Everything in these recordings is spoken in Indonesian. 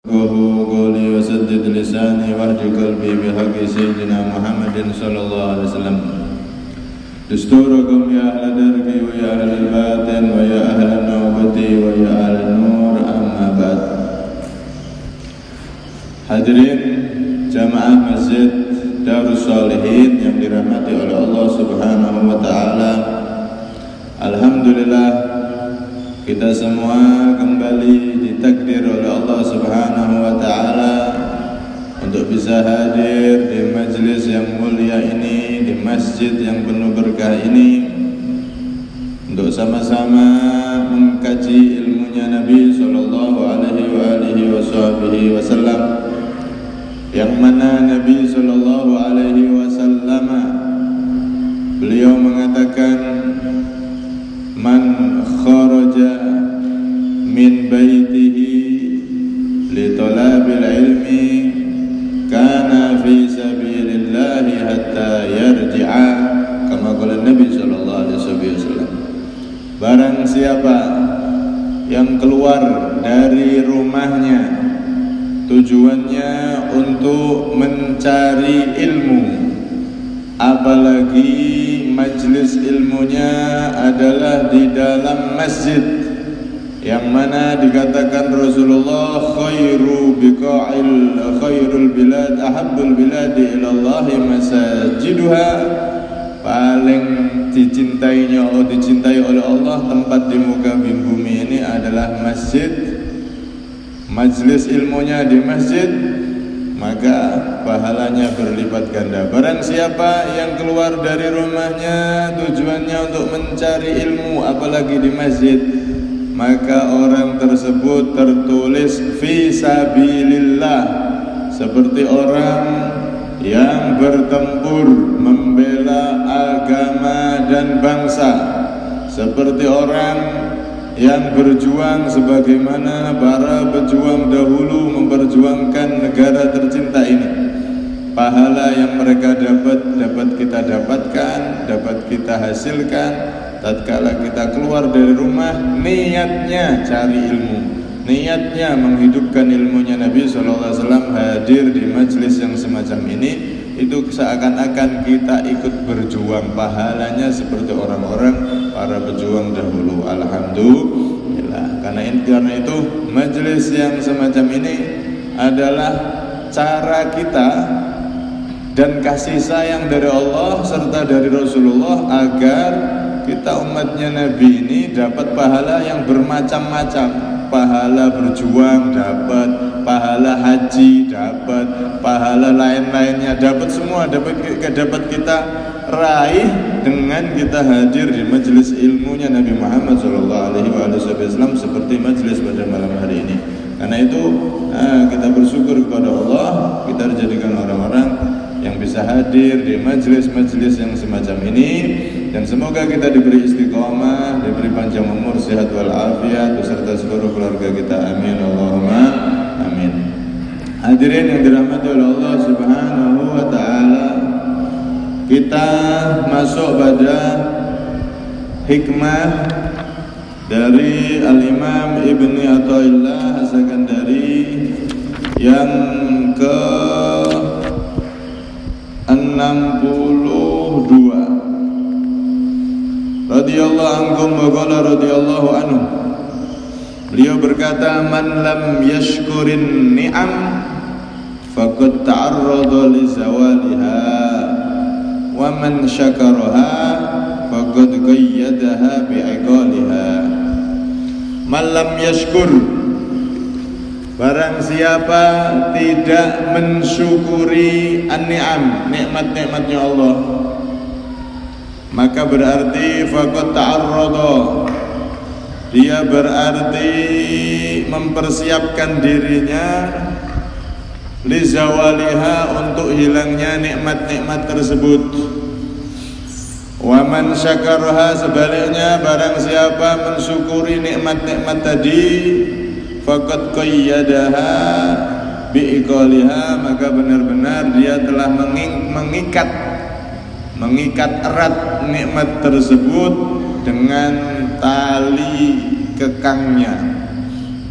قولي وسدد لساني واهد قلبي بحق سيدنا محمد صلى الله عليه وسلم. دستوركم يا أهل دربي ويا أهل الباطن ويا أهل النوبة ويا أهل النور. أما بعد. Hadirin jamaah Masjid Darus Shalihin yang dirahmati oleh Allah Subhanahu wa taala. Alhamdulillah, kita semua kembali ditakdir oleh Allah Subhanahu wa taala untuk bisa hadir di majelis yang mulia ini, di masjid yang penuh berkah ini, untuk sama-sama mengkaji ilmunya Nabi sallallahu alaihi wasallam, yang mana Nabi sallallahu alaihi wasallam beliau mengatakan, man kharaja min baitihi li talabil ilmi kana fi sabilillahi hatta yarji'a, kama qala Nabi sallallahu alaihi wasallam. Barang siapa yang keluar dari rumahnya tujuannya untuk mencari ilmu, apalagi majlis ilmunya adalah di dalam masjid, yang mana dikatakan Rasulullah khairul bilad ahabbul biladi ilallahi masajiduha, paling dicintai oleh Allah tempat di muka bumi ini adalah masjid. Majlis ilmunya di masjid, maka pahalanya berlipat ganda. Barang siapa yang keluar dari rumahnya tujuannya untuk mencari ilmu, apalagi di masjid, maka orang tersebut tertulis fi sabilillah, seperti orang yang bertempur membela agama dan bangsa, seperti orang yang berjuang sebagaimana para pejuang dahulu memperjuangkan negara tercinta ini. Pahala yang mereka dapat kita dapatkan, dapat kita hasilkan tatkala kita keluar dari rumah niatnya cari ilmu, niatnya menghidupkan ilmunya Nabi SAW. Hadir di majelis yang semacam ini, itu seakan-akan kita ikut berjuang, pahalanya seperti orang-orang para pejuang dahulu. Alhamdulillah. Karena itu majelis yang semacam ini adalah cara kita dan kasih sayang dari Allah serta dari Rasulullah agar kita umatnya Nabi ini dapat pahala yang bermacam-macam. Pahala berjuang dapat, pahala haji dapat, pahala lain-lainnya dapat, semua dapat kita raih dengan kita hadir di majelis ilmunya Nabi Muhammad SAW seperti majelis pada malam hari ini. Karena itu kita bersyukur kepada Allah, kita dijadikan orang-orang yang bisa hadir di majelis-majelis yang semacam ini, dan semoga kita diberi istiqomah, diberi panjang umur, sehat walafiat beserta seluruh keluarga kita. Amin Allahumma amin. Hadirin yang dirahmati oleh Allah Subhanahu wa taala, kita masuk pada hikmah dari Al-Imam Ibni Athaillah As-Sakandari yang ke 62. Radhiyallahu anhum wa qala radhiyallahu anhu. Beliau berkata, man lam yashkurin ni'am faqad ta'arrada li zawaliha wa man syakaraha faqad qayyadaha bi'iqaliha. Man lam yashkur, barang siapa tidak mensyukuri an-ni'am, nikmat-nikmatnya Allah, maka berarti faqad ta'arrada, dia berarti mempersiapkan dirinya li zawaliha, untuk hilangnya nikmat-nikmat tersebut. Wa man syakaraha, sebaliknya barang siapa mensyukuri nikmat-nikmat tadi, faqad qayyadaha bi'iqaliha, maka benar-benar dia telah mengikat erat nikmat tersebut dengan tali kekangnya.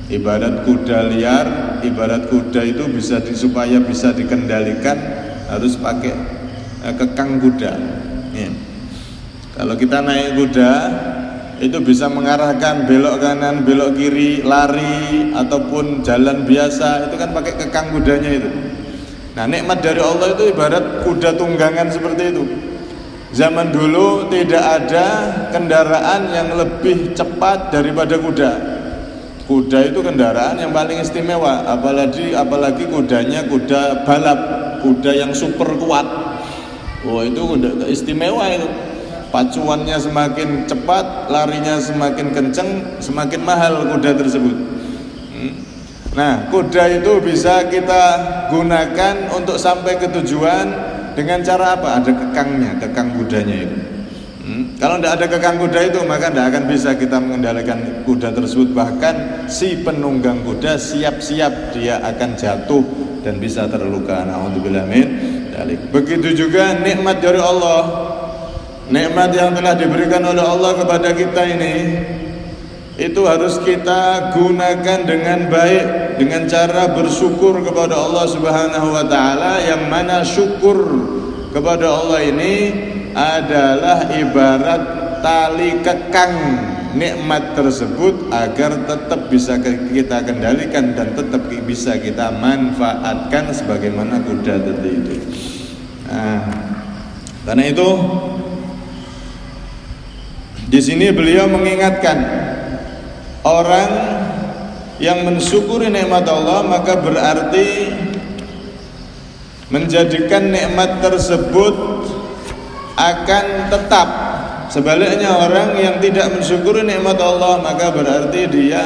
Ibarat kuda liar ibarat kuda itu supaya bisa dikendalikan harus pakai kekang kuda. Ya. Kalau kita naik kuda itu bisa mengarahkan belok kanan, belok kiri, lari ataupun jalan biasa, itu kan pakai kekang kudanya itu. Nah, nikmat dari Allah itu ibarat kuda tunggangan seperti itu. Zaman dulu tidak ada kendaraan yang lebih cepat daripada kuda. Kuda itu kendaraan yang paling istimewa, apalagi kudanya kuda balap, kuda yang super kuat. Oh, itu kuda istimewa itu. Pacuannya semakin cepat, larinya semakin kenceng, semakin mahal kuda tersebut. Nah, kuda itu bisa kita gunakan untuk sampai ke tujuan dengan cara apa? Ada kekangnya, kekang kudanya itu. Kalau tidak ada kekang kuda itu, maka tidak akan bisa kita mengendalikan kuda tersebut. Bahkan si penunggang kuda siap-siap dia akan jatuh dan bisa terluka. Na'udzubillah min dzalik. Begitu juga nikmat dari Allah. Nikmat yang telah diberikan oleh Allah kepada kita ini, itu harus kita gunakan dengan baik, dengan cara bersyukur kepada Allah Subhanahu wa taala, yang mana syukur kepada Allah ini adalah ibarat tali kekang nikmat tersebut agar tetap bisa kita kendalikan dan tetap bisa kita manfaatkan sebagaimana kuda tadi itu. Nah, karena itu di sini beliau mengingatkan orang yang mensyukuri nikmat Allah, maka berarti menjadikan nikmat tersebut akan tetap. Sebaliknya orang yang tidak mensyukuri nikmat Allah, maka berarti dia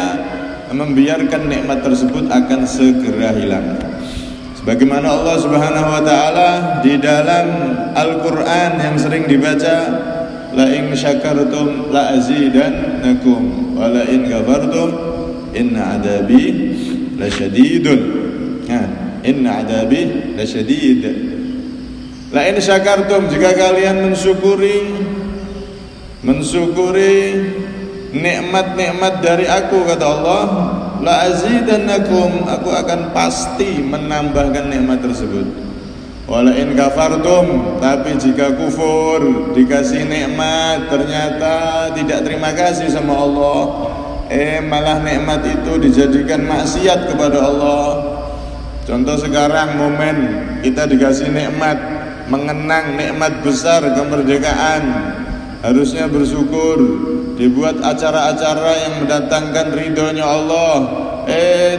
membiarkan nikmat tersebut akan segera hilang. Sebagaimana Allah Subhanahu wa taala di dalam Al-Qur'an yang sering dibaca, la in syakartum la azidannakum wa la in kafartum inna adabi lasyadidun. Inna adabi lasyadid. La in syakartum, jika kalian mensyukuri nikmat-nikmat dari aku, kata Allah, la azidannakum, aku akan pasti menambahkan nikmat tersebut. Wala in kafartum, tapi jika kufur, dikasih nikmat ternyata tidak terima kasih sama Allah, malah nikmat itu dijadikan maksiat kepada Allah. Contoh sekarang momen kita dikasih nikmat, mengenang nikmat besar kemerdekaan, harusnya bersyukur, dibuat acara-acara yang mendatangkan ridhonya Allah.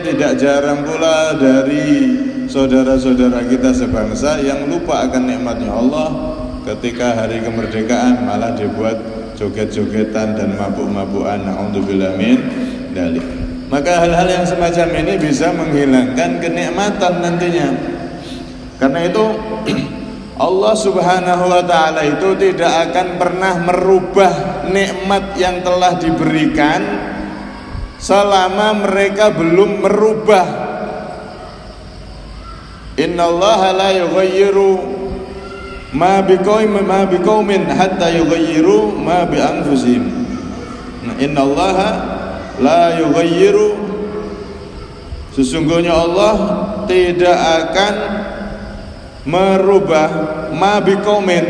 Tidak jarang pula dari saudara-saudara kita sebangsa yang lupa akan nikmatnya Allah, ketika hari kemerdekaan malah dibuat joget-jogetan dan mabuk-mabukan. Na'udzubillah min dzalik. Maka hal-hal yang semacam ini bisa menghilangkan kenikmatan nantinya. Karena itu Allah Subhanahu wa taala itu tidak akan pernah merubah nikmat yang telah diberikan selama mereka belum merubah. Innallaha la yughayyiru ma biqaumin hatta yughayyiru ma bi anfusihim. Innallaha la yughayyiru, sesungguhnya Allah tidak akan merubah ma biqaumin,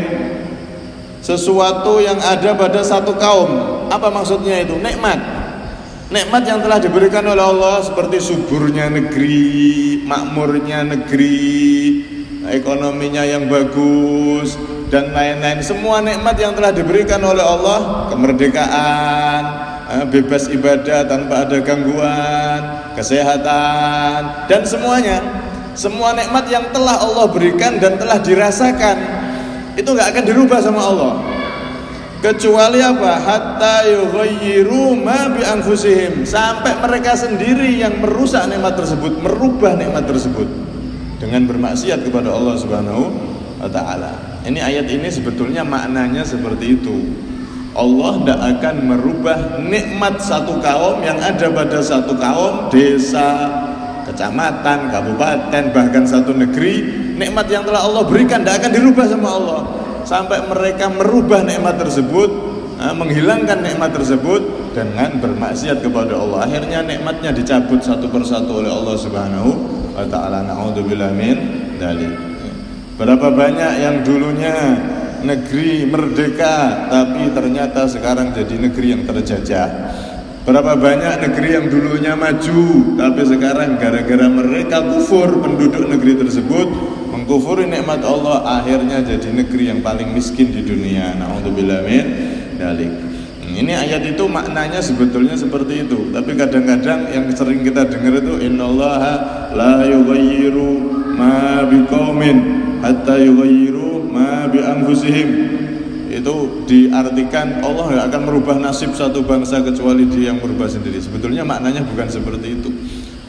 sesuatu yang ada pada satu kaum. Apa maksudnya itu? Nikmat yang telah diberikan oleh Allah, seperti suburnya negeri, makmurnya negeri, ekonominya yang bagus dan lain-lain. Semua nikmat yang telah diberikan oleh Allah, kemerdekaan, bebas ibadah tanpa ada gangguan, kesehatan, dan semuanya, semua nikmat yang telah Allah berikan dan telah dirasakan, itu gak akan dirubah sama Allah. Kecuali apa? Hatta yughayyiru ma bi anfusihim, sampai mereka sendiri yang merusak nikmat tersebut, merubah nikmat tersebut dengan bermaksiat kepada Allah Subhanahu wa taala. Ini ayat ini sebetulnya maknanya seperti itu. Allah tidak akan merubah nikmat satu kaum yang ada pada satu kaum, desa, kecamatan, kabupaten, bahkan satu negeri. Nikmat yang telah Allah berikan tidak akan dirubah sama Allah sampai mereka merubah nikmat tersebut, menghilangkan nikmat tersebut, dengan bermaksiat kepada Allah. Akhirnya nikmatnya dicabut satu persatu oleh Allah Subhanahu wa taala. Na'udzubillah min dzalik. Berapa banyak yang dulunya negeri merdeka tapi ternyata sekarang jadi negeri yang terjajah. Berapa banyak negeri yang dulunya maju tapi sekarang gara-gara mereka kufur penduduk negeri tersebut mengkufuri nikmat Allah, akhirnya jadi negeri yang paling miskin di dunia. Na'udzubillah min dzalik. Ini ayat itu maknanya sebetulnya seperti itu, tapi kadang-kadang yang sering kita dengar itu innallaha la yughayyiru ma biqaumin hatta yughayyiru ma bi anfusihim. Itu diartikan Allah tidak akan merubah nasib satu bangsa kecuali dia yang merubah sendiri. Sebetulnya maknanya bukan seperti itu.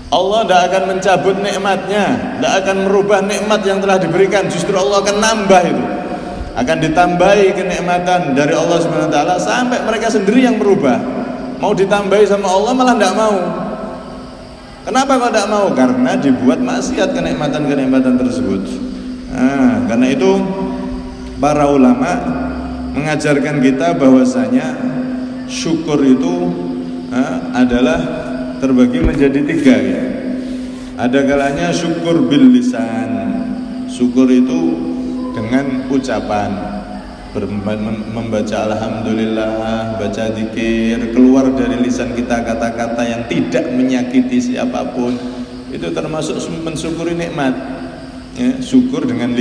Allah tidak akan mencabut nikmatnya, tidak akan merubah nikmat yang telah diberikan. Justru Allah akan nambah itu, akan ditambahi kenikmatan dari Allah SWT sampai mereka sendiri yang berubah. Mau ditambahi sama Allah malah tidak mau. Kenapa kok tidak mau? Karena dibuat maksiat kenikmatan-kenikmatan tersebut. Karena itu para ulama mengajarkan kita bahwasanya syukur itu adalah terbagi menjadi 3 ya. Ada kalanya syukur bil lisan. Syukur itu dengan ucapan, membaca alhamdulillah, baca zikir, keluar dari lisan kita kata-kata yang tidak menyakiti siapapun. Itu termasuk mensyukuri nikmat. Ya, syukur dengan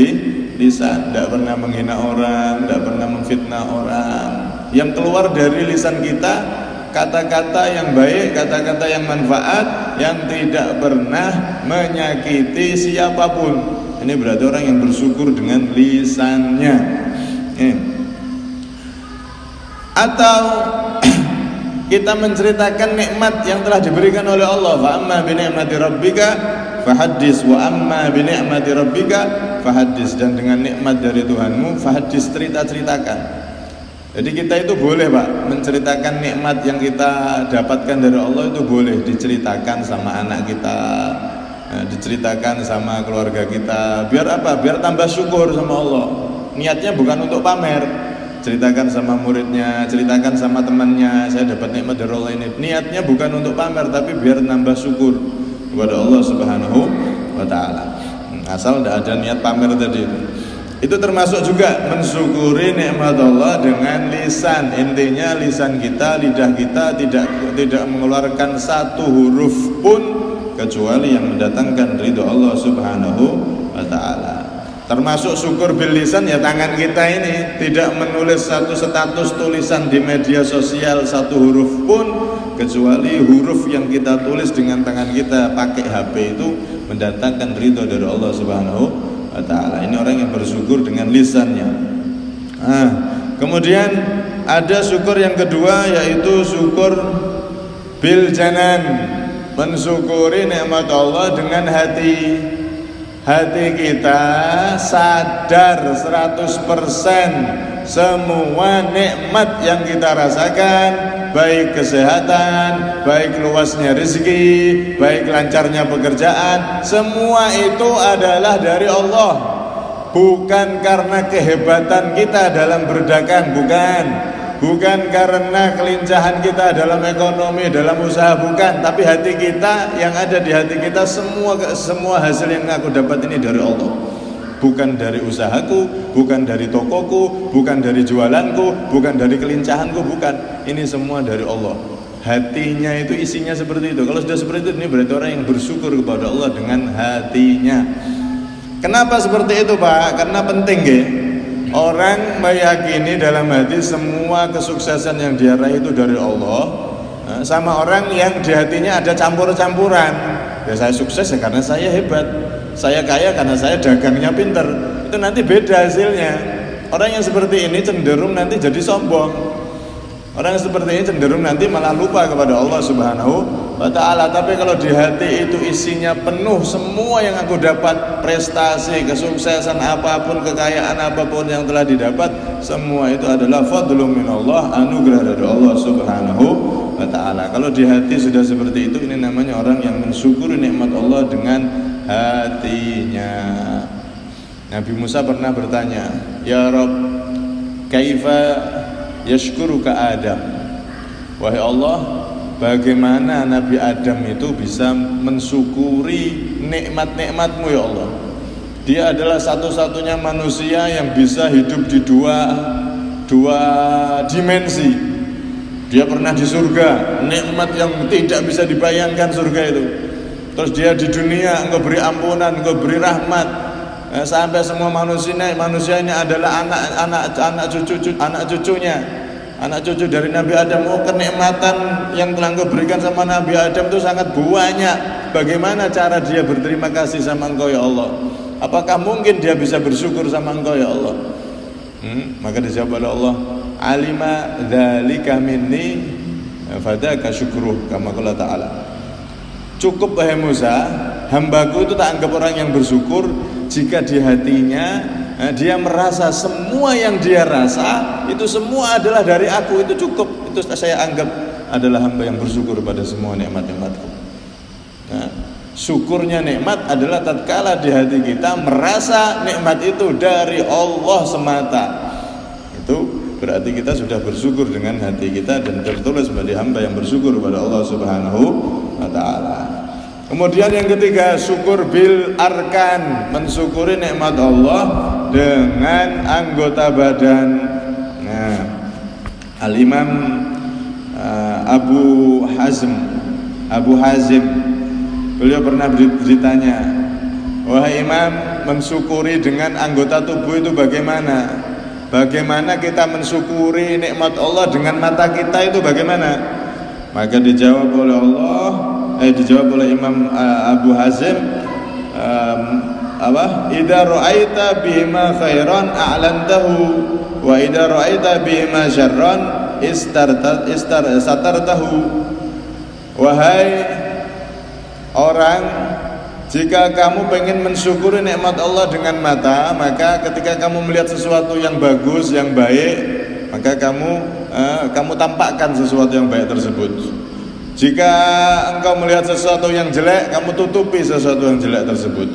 lisan, tidak pernah menghina orang, tidak pernah memfitnah orang. Yang keluar dari lisan kita kata-kata yang baik, kata-kata yang manfaat, yang tidak pernah menyakiti siapapun. Ini berarti orang yang bersyukur dengan lisannya. Atau kita menceritakan nikmat yang telah diberikan oleh Allah. Fa amma bi ni'mati rabbika fahaddis wa amma bi ni'mati rabbika fahaddis. Dan dengan nikmat dari Tuhanmu fahaddis, cerita-ceritakan. Jadi kita itu boleh Pak menceritakan nikmat yang kita dapatkan dari Allah, itu boleh diceritakan sama anak kita, diceritakan sama keluarga kita. Biar apa? Biar tambah syukur sama Allah. Niatnya bukan untuk pamer. Ceritakan sama muridnya, ceritakan sama temannya, saya dapat nikmat dari Allah ini. Niatnya bukan untuk pamer, tapi biar nambah syukur kepada Allah Subhanahu wa taala. Asal tidak ada niat pamer tadi itu termasuk juga mensyukuri nikmat Allah dengan lisan. Intinya lisan kita, lidah kita tidak mengeluarkan satu huruf pun kecuali yang mendatangkan ridho Allah Subhanahu wa taala. Termasuk syukur bil lisan ya, tangan kita ini tidak menulis satu status tulisan di media sosial satu huruf pun kecuali huruf yang kita tulis dengan tangan kita pakai HP itu mendatangkan ridho dari Allah Subhanahu wa ta'ala. Ini orang yang bersyukur dengan lisannya. Kemudian ada syukur yang kedua, yaitu syukur bil janan, mensyukuri nikmat Allah dengan hati. Hati kita sadar 100% semua nikmat yang kita rasakan, baik kesehatan, baik luasnya rezeki, baik lancarnya pekerjaan, semua itu adalah dari Allah. Bukan karena kehebatan kita dalam berdagang, bukan karena kelincahan kita dalam ekonomi, dalam usaha, bukan. Tapi hati kita, yang ada di hati kita, semua hasil yang aku dapat ini dari Allah. Bukan dari usahaku, bukan dari tokoku, bukan dari jualanku, bukan dari kelincahanku, bukan. Ini semua dari Allah. Hatinya itu isinya seperti itu. Kalau sudah seperti itu, ini berarti orang yang bersyukur kepada Allah dengan hatinya. Kenapa seperti itu Pak? Karena penting ya. Orang meyakini dalam hati semua kesuksesan yang dia raih itu dari Allah, sama orang yang di hatinya ada campur-campuran. Ya saya sukses ya karena saya hebat, saya kaya karena saya dagangnya pinter. Itu nanti beda hasilnya. Orang yang seperti ini cenderung nanti jadi sombong. Orang yang seperti ini cenderung nanti malah lupa kepada Allah Subhanahu wa ta'ala. Tapi kalau di hati itu isinya penuh semua yang aku dapat, prestasi, kesuksesan apapun, kekayaan apapun yang telah didapat, semua itu adalah fadlun minallah, anugerah dari Allah Subhanahu wa ta'ala. Kalau di hati sudah seperti itu, ini namanya orang yang mensyukuri nikmat Allah dengan hatinya. Nabi Musa pernah bertanya, "Ya Rabb, kaifa yashkuruka Adam?" Wahai Allah, bagaimana Nabi Adam itu bisa mensyukuri nikmat-nikmat-Mu ya Allah. Dia adalah satu-satunya manusia yang bisa hidup di dua dimensi. Dia pernah di surga, nikmat yang tidak bisa dibayangkan surga itu. Terus dia di dunia, Engkau beri ampunan, Engkau beri rahmat, sampai semua manusia ini adalah anak cucunya, anak cucu dari Nabi Adam. Oh, kenikmatan yang telah Engkau berikan sama Nabi Adam itu sangat banyak. Bagaimana cara dia berterima kasih sama Engkau ya Allah? Apakah mungkin dia bisa bersyukur sama Engkau ya Allah? Maka dijawab oleh Allah, alima dzalika minni fadaka syukruh, kama qala ta'ala. Cukup wahai Musa, hambaku itu tak anggap orang yang bersyukur jika di hatinya dia merasa semua yang dia rasa itu semua adalah dari aku. Itu cukup, itu saya anggap adalah hamba yang bersyukur pada semua nikmat-nikmatku. Nah, syukurnya nikmat adalah tatkala di hati kita merasa nikmat itu dari Allah semata. Itu berarti kita sudah bersyukur dengan hati kita dan tertulis sebagai hamba yang bersyukur kepada Allah Subhanahu wa ta'ala. Kemudian yang ketiga, syukur bil arkan, mensyukuri nikmat Allah dengan anggota badan. Nah, Al-Imam Abu Hazim beliau pernah ditanya, wahai Imam, mensyukuri dengan anggota tubuh itu bagaimana? Bagaimana kita mensyukuri nikmat Allah dengan mata kita itu bagaimana? Maka dijawab oleh Imam Abu Hazim, idza ra'aita bima khairan a'lantahu wa idza ra'aita bima syarran satartahu. Wahai orang, jika kamu pengen mensyukuri nikmat Allah dengan mata, maka ketika kamu melihat sesuatu yang bagus, yang baik, maka kamu tampakkan sesuatu yang baik tersebut. Jika engkau melihat sesuatu yang jelek, kamu tutupi sesuatu yang jelek tersebut.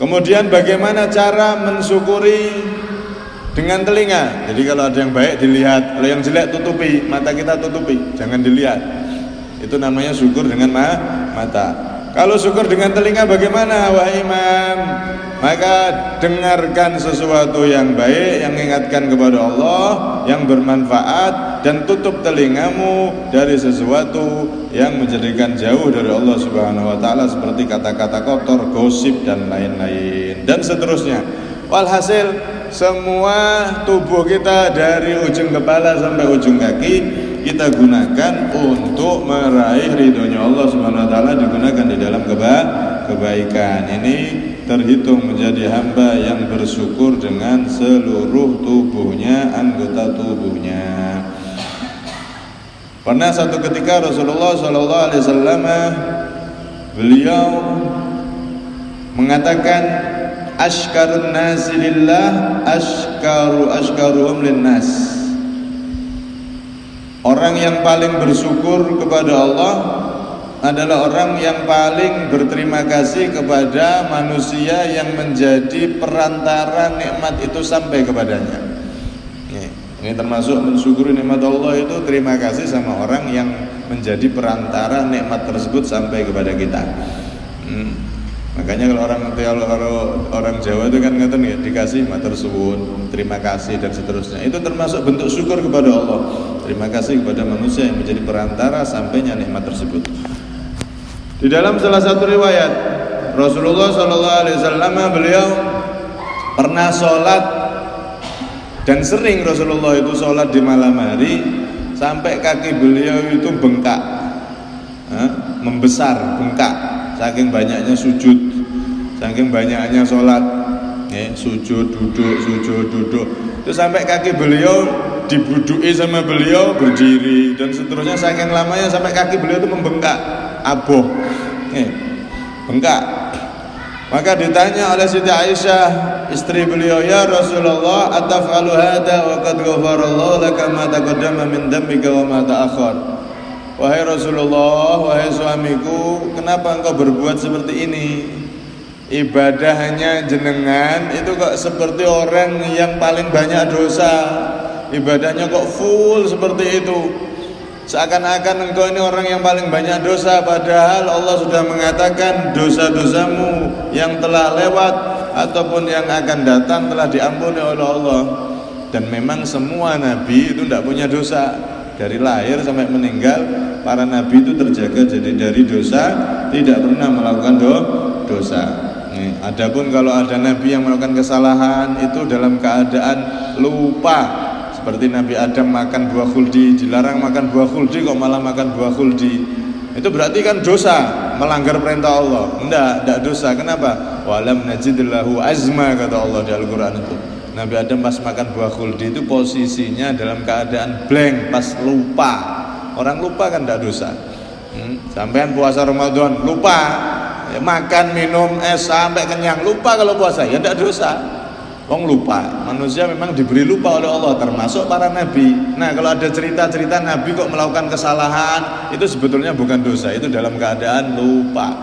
Kemudian bagaimana cara mensyukuri dengan telinga? Jadi kalau ada yang baik dilihat, kalau yang jelek tutupi, mata kita tutupi, jangan dilihat. Itu namanya syukur dengan mata. Kalau syukur dengan telinga bagaimana wahai Imam? Maka dengarkan sesuatu yang baik, yang mengingatkan kepada Allah, yang bermanfaat, dan tutup telingamu dari sesuatu yang menjadikan jauh dari Allah Subhanahu wa ta'ala, seperti kata-kata kotor, gosip, dan lain-lain, dan seterusnya. Walhasil semua tubuh kita dari ujung kepala sampai ujung kaki kita gunakan untuk meraih ridhonya Allah Subhanahu wa ta'ala, digunakan di dalam kebaikan. Ini terhitung menjadi hamba yang bersyukur dengan seluruh tubuhnya, anggota tubuhnya. Pernah satu ketika Rasulullah SAW beliau mengatakan, ashkarun nasi lillah ashkaruhum linnas. Orang yang paling bersyukur kepada Allah adalah orang yang paling berterima kasih kepada manusia yang menjadi perantara nikmat itu sampai kepadanya. Ini termasuk mensyukuri nikmat Allah itu terima kasih sama orang yang menjadi perantara nikmat tersebut sampai kepada kita. Makanya kalau orang Jawa itu kan ngeten ya, dikasih matur suwun, terima kasih dan seterusnya. Itu termasuk bentuk syukur kepada Allah. Terima kasih kepada manusia yang menjadi perantara sampainya nikmat tersebut. Di dalam salah satu riwayat Rasulullah SAW beliau pernah sholat, dan sering Rasulullah itu sholat di malam hari sampai kaki beliau itu bengkak, membesar, bengkak, saking banyaknya sujud, saking banyaknya sholat, sujud duduk, itu sampai kaki beliau dibuduki sama beliau berdiri dan seterusnya, saking lamanya sampai kaki beliau itu membengkak, aboh, bengkak. Maka ditanya oleh Siti Aisyah, istri beliau, ya Rasulullah, ataf'alu hadha wa qad ghafarallahu laka ma taqaddama min dhanbika wa ma ta'akhkhar. Wahai Rasulullah, wahai suamiku, kenapa engkau berbuat seperti ini? Ibadahnya jenengan itu kok seperti orang yang paling banyak dosa. ibadahnya kok full seperti itu. Seakan-akan engkau ini orang yang paling banyak dosa, padahal Allah sudah mengatakan dosa-dosamu yang telah lewat ataupun yang akan datang telah diampuni oleh Allah. Dan memang semua nabi itu tidak punya dosa. Dari lahir sampai meninggal, para nabi itu terjaga jadi dari dosa, tidak pernah melakukan dosa. Adapun kalau ada nabi yang melakukan kesalahan itu dalam keadaan lupa, seperti Nabi Adam makan buah khuldi, dilarang makan buah khuldi kok malah makan buah khuldi, itu berarti kan dosa, melanggar perintah Allah. Enggak dosa. Kenapa? Walam najidillahu azma, kata Allah di Al-Quran itu. Nabi Adam pas makan buah khuldi itu posisinya dalam keadaan blank, pas lupa. Orang lupa kan enggak dosa. Sampean puasa Ramadan lupa, ya, makan minum es sampai kenyang, lupa kalau puasa, ya enggak dosa. Wong lupa, manusia memang diberi lupa oleh Allah, termasuk para nabi. Nah, kalau ada cerita-cerita nabi kok melakukan kesalahan, itu sebetulnya bukan dosa, itu dalam keadaan lupa.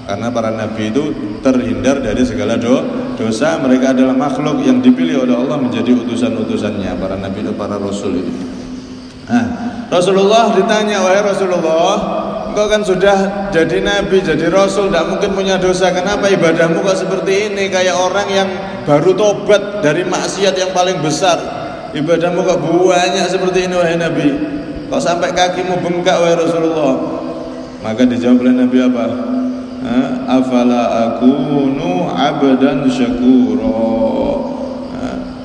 Karena para nabi itu terhindar dari segala dosa. Mereka adalah makhluk yang dipilih oleh Allah menjadi utusan-utusannya. Para nabi itu, para rasul itu. Nah, Rasulullah ditanya, wahai Rasulullah, engkau kan sudah jadi nabi, jadi rasul, tidak mungkin punya dosa. Kenapa ibadahmu kok seperti ini? Kayak orang yang baru tobat dari maksiat yang paling besar. Ibadahmu kok banyak seperti ini, wahai Nabi. Kok sampai kakimu bengkak, wahai Rasulullah? Maka dijawab oleh Nabi apa? Afala akunu abdan syakura.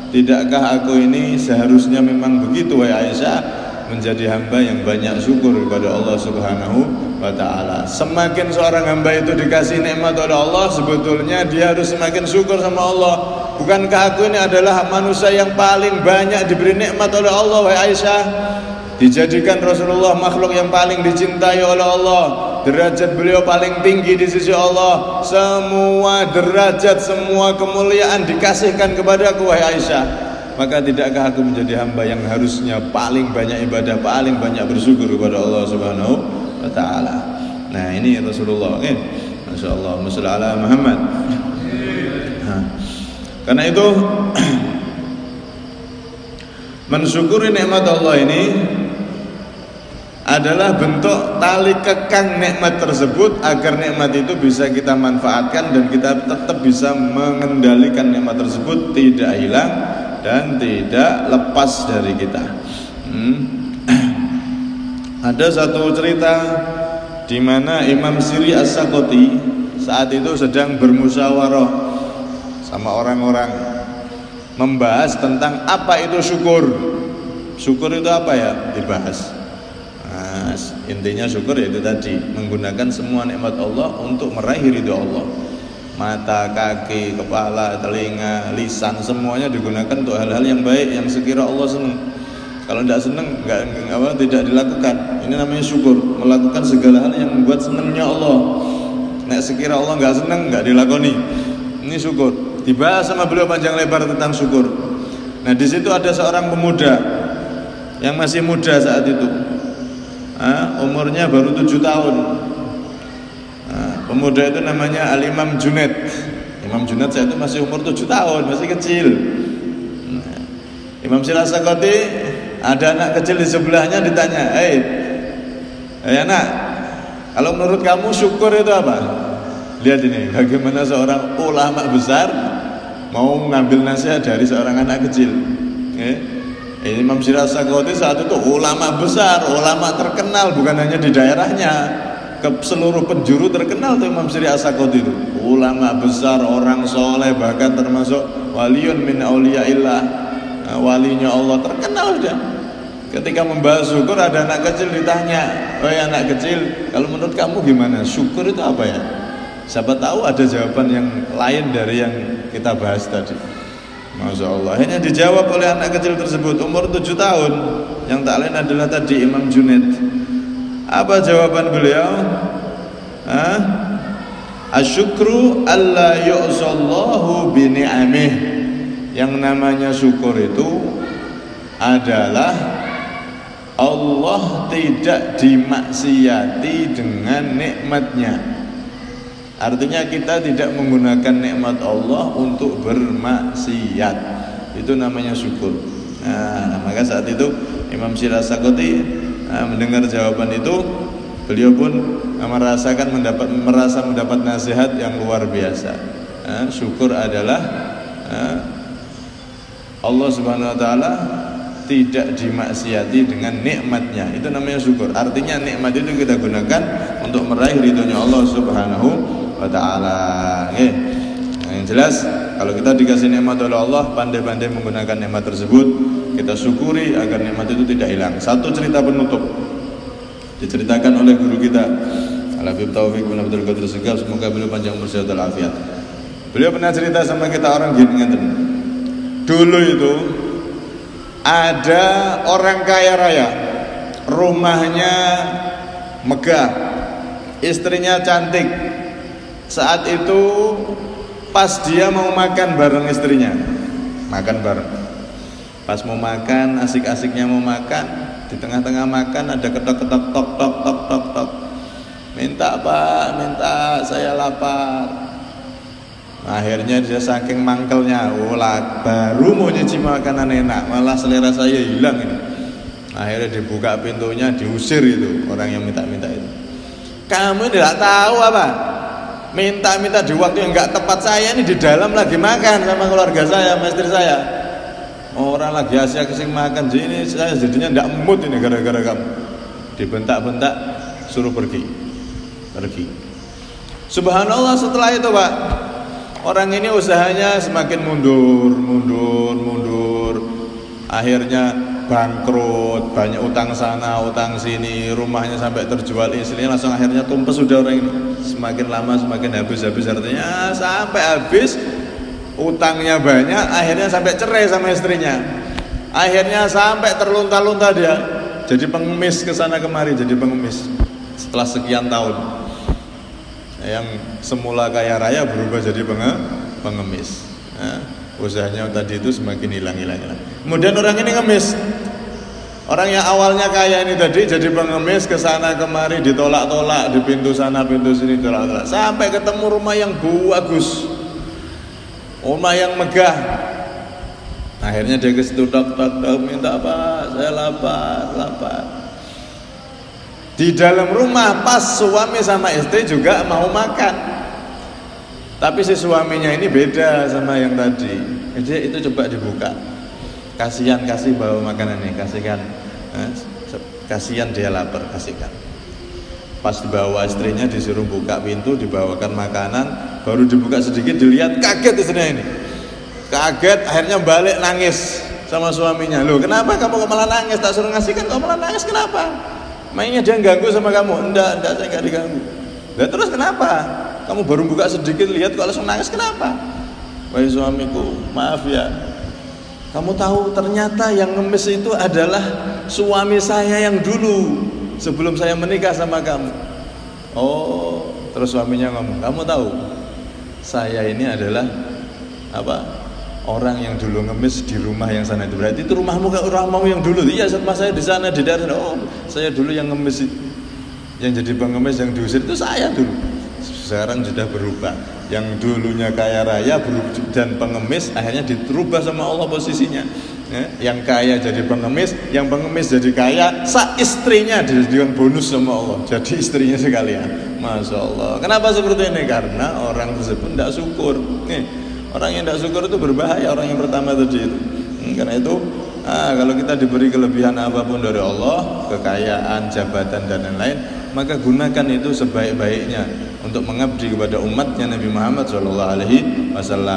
Tidakkah aku ini seharusnya memang begitu, wahai Aisyah, menjadi hamba yang banyak syukur kepada Allah Subhanahu wa ta'ala. Semakin seorang hamba itu dikasih nikmat oleh Allah, sebetulnya dia harus semakin syukur sama Allah. Bukankah aku ini adalah manusia yang paling banyak diberi nikmat oleh Allah, wahai Aisyah? Dijadikan Rasulullah makhluk yang paling dicintai oleh Allah, derajat beliau paling tinggi di sisi Allah. Semua derajat, semua kemuliaan dikasihkan kepadaku, wahai Aisyah. Maka tidakkah aku menjadi hamba yang harusnya paling banyak ibadah, paling banyak bersyukur kepada Allah Subhanahu wa ta'ala. Nah, ini Rasulullah, okay? Masya Allah, Masya Allah Muhammad. Karena itu mensyukuri nikmat Allah ini adalah bentuk tali kekang nikmat tersebut, agar nikmat itu bisa kita manfaatkan dan kita tetap bisa mengendalikan nikmat tersebut, tidak hilang dan tidak lepas dari kita. Ada satu cerita di mana Imam Siri As-Sakoti saat itu sedang bermusyawarah sama orang-orang, membahas tentang apa itu syukur. Syukur itu apa ya? Dibahas. Nah, intinya syukur yaitu tadi, menggunakan semua nikmat Allah untuk meraih ridho Allah. Mata, kaki, kepala, telinga, lisan, semuanya digunakan untuk hal-hal yang baik, yang sekira Allah senang. Kalau tidak senang, tidak dilakukan. Ini namanya syukur, melakukan segala hal yang membuat senangnya Allah. Nek sekira Allah nggak senang, nggak dilakoni. Ini syukur. Dibahas sama beliau panjang lebar tentang syukur. Nah, di situ ada seorang pemuda yang masih muda saat itu. Umurnya baru 7 tahun. Pemuda itu namanya Al-Imam Junaid. Imam Junaid saya itu masih umur 7 tahun, masih kecil. Imam Siri As-Sakoti, ada anak kecil di sebelahnya, ditanya, "Hei anak, kalau menurut kamu syukur itu apa?" Lihat ini, bagaimana seorang ulama besar mau mengambil nasihat dari seorang anak kecil. Imam Siri As-Sakoti saat itu ulama besar, ulama terkenal, bukan hanya di daerahnya, ke seluruh penjuru terkenal tuh Imam Siri As-Sakoti itu. Ulama besar, orang soleh, bahkan termasuk waliun min auliyaillah, walinya Allah, terkenal sudah. Ketika membahas syukur, ada anak kecil ditanya, "Wahai anak kecil, kalau menurut kamu gimana? Syukur itu apa ya?" Siapa tahu ada jawaban yang lain dari yang kita bahas tadi. Masya Allah. Akhirnya dijawab oleh anak kecil tersebut, umur 7 tahun. Yang tak lain adalah tadi Imam Junaid. Apa jawaban beliau? Asyukru alla yu'sallahu bini'amih. Yang namanya syukur itu adalah Allah tidak dimaksiati dengan nikmatnya. Artinya kita tidak menggunakan nikmat Allah untuk bermaksiat. Itu namanya syukur. Nah, maka saat itu Imam Syirasakoti mendengar jawaban itu, beliau pun merasa mendapat nasihat yang luar biasa. Syukur adalah Allah Subhanahu wa taala tidak dimaksiati dengan nikmatnya. Itu namanya syukur. Artinya nikmat itu kita gunakan untuk meraih ridhonya Allah Subhanahu wa taala. Yang jelas kalau kita dikasih nikmat oleh Allah, pandai-pandai menggunakan nikmat tersebut, kita syukuri agar nikmat itu tidak hilang. Satu cerita penutup diceritakan oleh guru kita Al-Habib Taufik bin Abdul Qadir Segaf, semoga beliau panjang umur sehat walafiat. Beliau pernah cerita sama kita orang gini, dulu itu ada orang kaya raya, rumahnya megah, istrinya cantik. Saat itu pas dia mau makan bareng istrinya, makan bareng. Pas mau makan, asik-asiknya mau makan, di tengah-tengah makan ada ketok-ketok tok tok tok tok tok. Minta Pak, minta, saya lapar. Akhirnya dia saking mangkelnya, baru mau nyicip makanan enak, malah selera saya hilang ini. Akhirnya dibuka pintunya, diusir itu orang yang minta-minta itu. Kamu tidak tahu apa? Minta-minta di waktu yang nggak tepat. Saya ini di dalam lagi makan sama keluarga saya, sama istri saya. Orang lagi asik-asik makan, ini saya jadinya tidak mood ini gara-gara kamu. Dibentak-bentak, suruh pergi. Subhanallah, setelah itu Pak, orang ini usahanya semakin mundur. Akhirnya bangkrut, banyak utang sana, utang sini, rumahnya sampai terjual, istrinya langsung akhirnya tumpes sudah orang ini. Semakin lama semakin habis, artinya sampai habis, utangnya banyak, akhirnya sampai cerai sama istrinya. Akhirnya sampai terlunta-lunta dia, jadi pengemis ke sana kemari, jadi pengemis. Setelah sekian tahun, yang semula kaya raya berubah jadi pengemis. Usahanya tadi itu semakin hilang. Kemudian orang ini ngemis. Orang yang awalnya kaya ini tadi jadi pengemis, ke sana kemari, ditolak-tolak, di pintu sana pintu sini tolak-tolak, sampai ketemu rumah yang bagus, rumah yang megah. Akhirnya dia ke situ, tok, minta apa? Saya lapar. Di dalam rumah pas suami sama istri juga mau makan, tapi si suaminya ini beda sama yang tadi. Jadi itu coba dibuka, kasih bawa makanan ini, kasihan dia lapar, kasihkan. Pas dibawa istrinya, disuruh buka pintu, dibawakan makanan, baru dibuka sedikit, dilihat, kaget istrinya ini, kaget. Akhirnya balik nangis sama suaminya. Loh, kenapa kamu malah nangis? Tak suruh ngasihkan, kamu malah nangis, kenapa? Mainnya dia ganggu sama kamu? Enggak, saya enggak diganggu. Lah terus kenapa? Kamu baru buka sedikit, lihat kok langsung nangis, kenapa? Wahai suamiku, maaf ya, kamu tahu ternyata yang ngemis itu adalah suami saya yang dulu sebelum saya menikah sama kamu. Oh, terus suaminya ngomong, kamu tahu saya ini adalah apa? Orang yang dulu ngemis di rumah yang sana itu. Berarti itu rumahmu yang dulu. Iya, sama saya di sana di daerah. Oh, saya dulu yang ngemis, yang jadi pengemis, yang diusir itu saya dulu. Sekarang sudah berubah. Yang dulunya kaya raya dan pengemis, akhirnya dirubah sama Allah posisinya. Yang kaya jadi pengemis, yang pengemis jadi kaya. Istrinya dijadikan bonus sama Allah, jadi istrinya sekalian. Masya Allah. Kenapa seperti ini? Karena orang tersebut tidak syukur. Orang yang tidak syukur itu berbahaya, orang yang pertama tadi itu. Karena itu kalau kita diberi kelebihan apapun dari Allah, kekayaan, jabatan dan lain-lain, maka gunakan itu sebaik-baiknya untuk mengabdi kepada umatnya Nabi Muhammad SAW.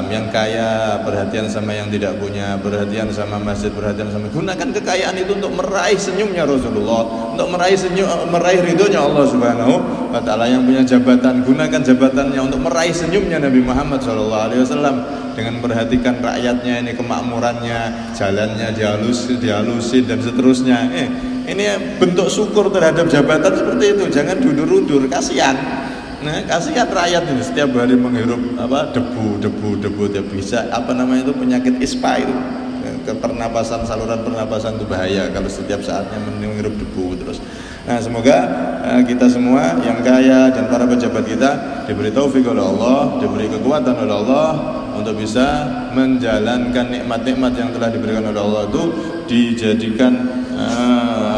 Yang kaya perhatian sama yang tidak punya, perhatian sama masjid, perhatian sama. Gunakan kekayaan itu untuk meraih senyumnya Rasulullah, untuk meraih ridhonya Allah Subhanahu wa Ta'ala. Yang punya jabatan, gunakan jabatannya untuk meraih senyumnya Nabi Muhammad SAW, dengan memperhatikan rakyatnya, ini kemakmurannya, jalannya dihalusin dan seterusnya. Ini bentuk syukur terhadap jabatan seperti itu. Jangan undur-undur, kasihan. Kasihan rakyat ini setiap hari menghirup debu bisa itu penyakit ISPA itu, saluran pernapasan itu bahaya kalau setiap saatnya menghirup debu terus. Nah, semoga kita semua yang kaya dan para pejabat kita diberi taufik oleh Allah, diberi kekuatan oleh Allah untuk bisa menjalankan nikmat-nikmat yang telah diberikan oleh Allah itu, dijadikan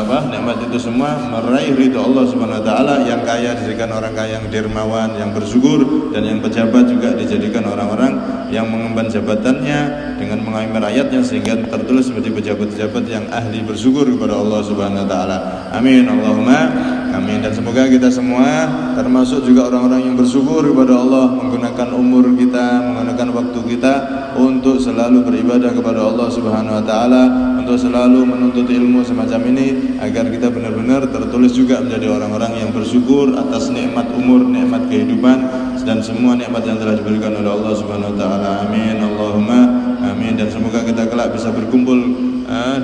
nikmat itu semua meraih ridho Allah Subhanahu wa taala. Yang kaya dijadikan orang kaya yang dermawan, yang bersyukur, dan yang pejabat juga dijadikan orang-orang yang mengemban jabatannya dengan mengayomi rakyatnya sehingga tertulis seperti pejabat-pejabat yang ahli bersyukur kepada Allah Subhanahu wa taala. Amin Allahumma amin. Dan semoga kita semua termasuk juga orang-orang yang bersyukur kepada Allah, menggunakan umur kita, menggunakan waktu kita untuk selalu beribadah kepada Allah Subhanahu wa taala, untuk selalu menuntut ilmu semacam ini agar kita benar-benar tertulis juga menjadi orang-orang yang bersyukur atas nikmat umur, nikmat kehidupan, dan semua nikmat yang telah diberikan oleh Allah Subhanahu wa taala. Amin Allahumma amin. Dan semoga kita kelak bisa berkumpul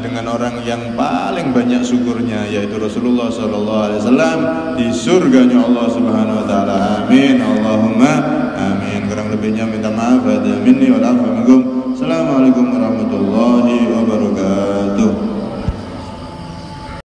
dengan orang yang paling banyak syukurnya, yaitu Rasulullah SAW di surganya Allah Subhanahu wa taala. Amin Allahumma amin. Kurang lebihnya minta maaf. Hada minni wal afu minkum. Assalamualaikum warahmatullahi